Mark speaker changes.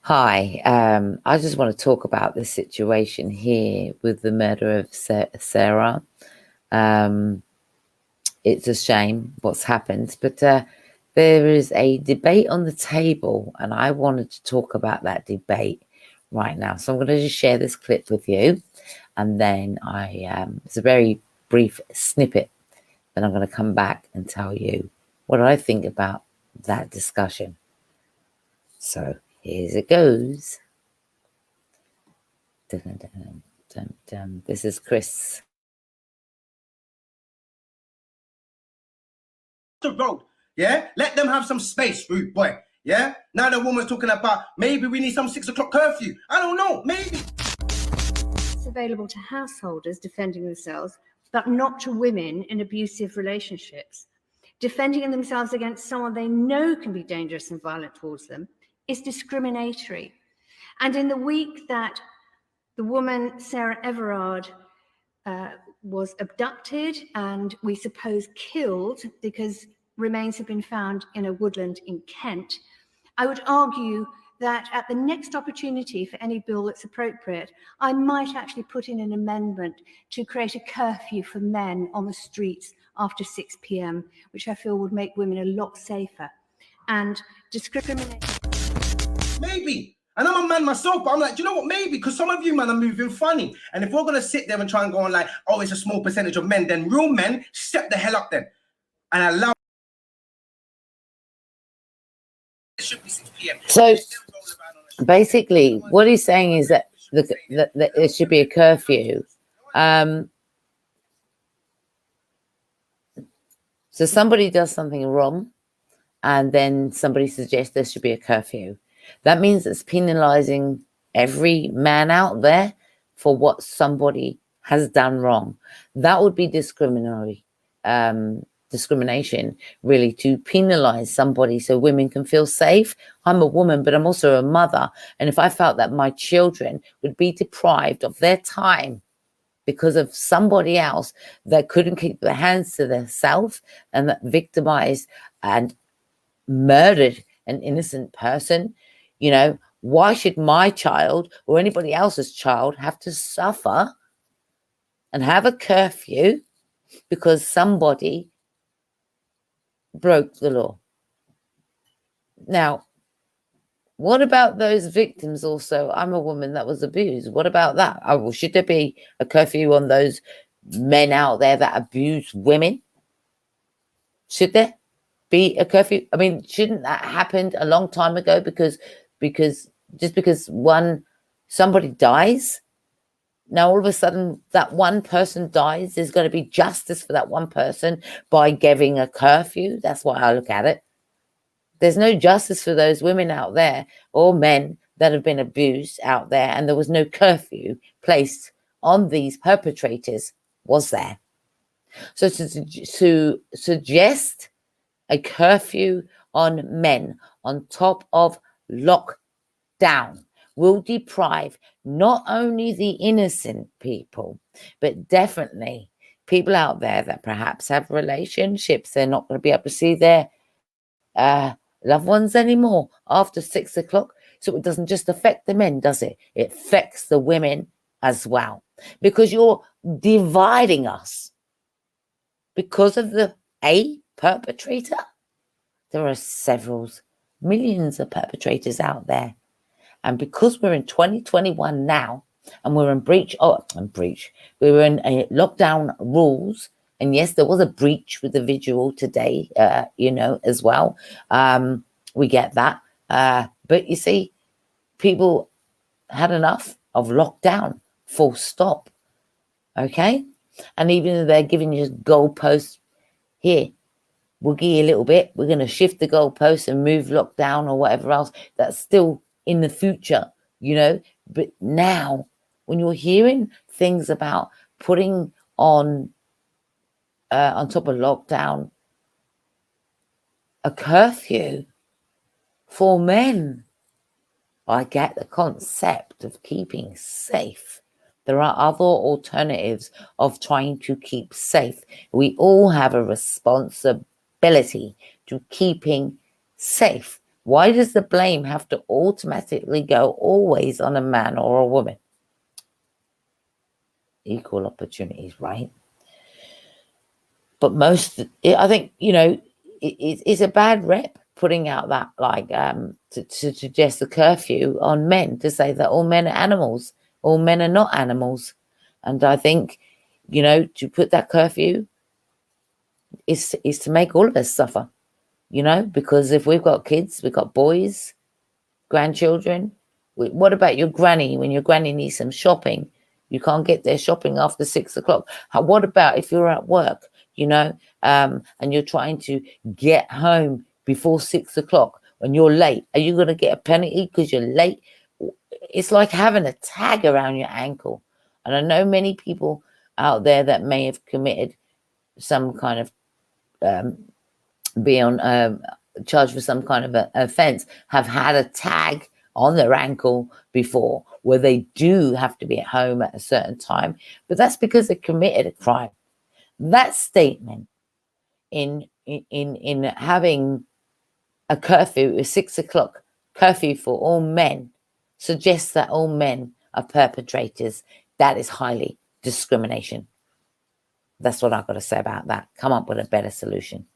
Speaker 1: Hi, I just want to talk about the situation here with the murder of Sarah. Um, it's a shame what's happened, but there is a debate on the table, and I wanted to talk about that debate right now. So I'm going to just share this clip with you, and then it's a very brief snippet. Then I'm going to come back and tell you what I think about that discussion. So here it goes. Dun, dun, dun, dun. This is Chris.
Speaker 2: The road, yeah? Let them have some space, rude boy, yeah? Now the woman's talking about maybe we need some 6 o'clock curfew. I don't know, maybe.
Speaker 3: It's available to householders defending themselves, but not to women in abusive relationships. Defending themselves against someone they know can be dangerous and violent towards them is discriminatory. And in the week that the woman, Sarah Everard, was abducted and we suppose killed because remains have been found in a woodland in Kent, I would argue that at the next opportunity for any bill that's appropriate, I might actually put in an amendment to create a curfew for men on the streets after 6 p.m, which I feel would make women a lot safer. And discrimination.
Speaker 2: Maybe. And I'm a man myself, but I'm like, do you know what? Maybe, because some of you, man, are moving funny. And if we're going to sit there and try and go on like, oh, it's a small percentage of men, then real men, step the hell up then. And allow. It should be 6 p.m.
Speaker 1: So basically, what he's saying is that there should be a curfew. So somebody does something wrong, and then somebody suggests there should be a curfew. That means it's penalizing every man out there for what somebody has done wrong. That would be discrimination, really, to penalize somebody so women can feel safe. I'm a woman, but I'm also a mother. And if I felt that my children would be deprived of their time because of somebody else that couldn't keep their hands to themselves and that victimized and murdered an innocent person, you know, why should my child or anybody else's child have to suffer and have a curfew because somebody broke the law? Now, what about those victims also? I'm a woman that was abused. What about that? Oh, well, should there be a curfew on those men out there that abuse women? Should there be a curfew? I mean, shouldn't that happened a long time ago? Because just because somebody dies, now all of a sudden that one person dies, there's going to be justice for that one person by giving a curfew. That's why I look at it. There's no justice for those women out there or men that have been abused out there, and there was no curfew placed on these perpetrators, was there? So to suggest a curfew on men on top of lockdown will deprive not only the innocent people, but definitely people out there that perhaps have relationships. They're not going to be able to see their loved ones anymore after 6 o'clock. So it doesn't just affect the men, does it? It affects the women as well, because you're dividing us because of the perpetrator. There are several millions of perpetrators out there. And because we're in 2021 now, and we're in we were in a lockdown rules. And yes, there was a breach with the visual today, as well. We get that. But you see, people had enough of lockdown, full stop. Okay? And even if they're giving you goalposts, here, we'll give you a little bit. We're going to shift the goalposts and move lockdown or whatever else. That's still in the future, But now, when you're hearing things about putting on top of lockdown, a curfew for men, I get the concept of keeping safe. There are other alternatives of trying to keep safe. We all have a responsibility to keeping safe. Why does the blame have to automatically go always on a man or a woman? Equal opportunities, right? But I think, it's a bad rep putting out that, like, to suggest a curfew on men, to say that all men are animals. All men are not animals. And I think, to put that curfew is to make all of us suffer, because if we've got kids, we've got boys, grandchildren. What about your granny? When your granny needs some shopping, you can't get their shopping after 6 o'clock. What about if you're at work, and you're trying to get home before 6 o'clock when you're late? Are you going to get a penalty because you're late? It's like having a tag around your ankle. And I know many people out there that may have committed some kind of be on charged for some kind of offense, have had a tag on their ankle before where they do have to be at home at a certain time, but that's because they committed a crime. That statement in having a curfew, a 6 o'clock curfew for all men, suggests that all men are perpetrators. That is highly discrimination. That's what I've got to say about that. Come up with a better solution.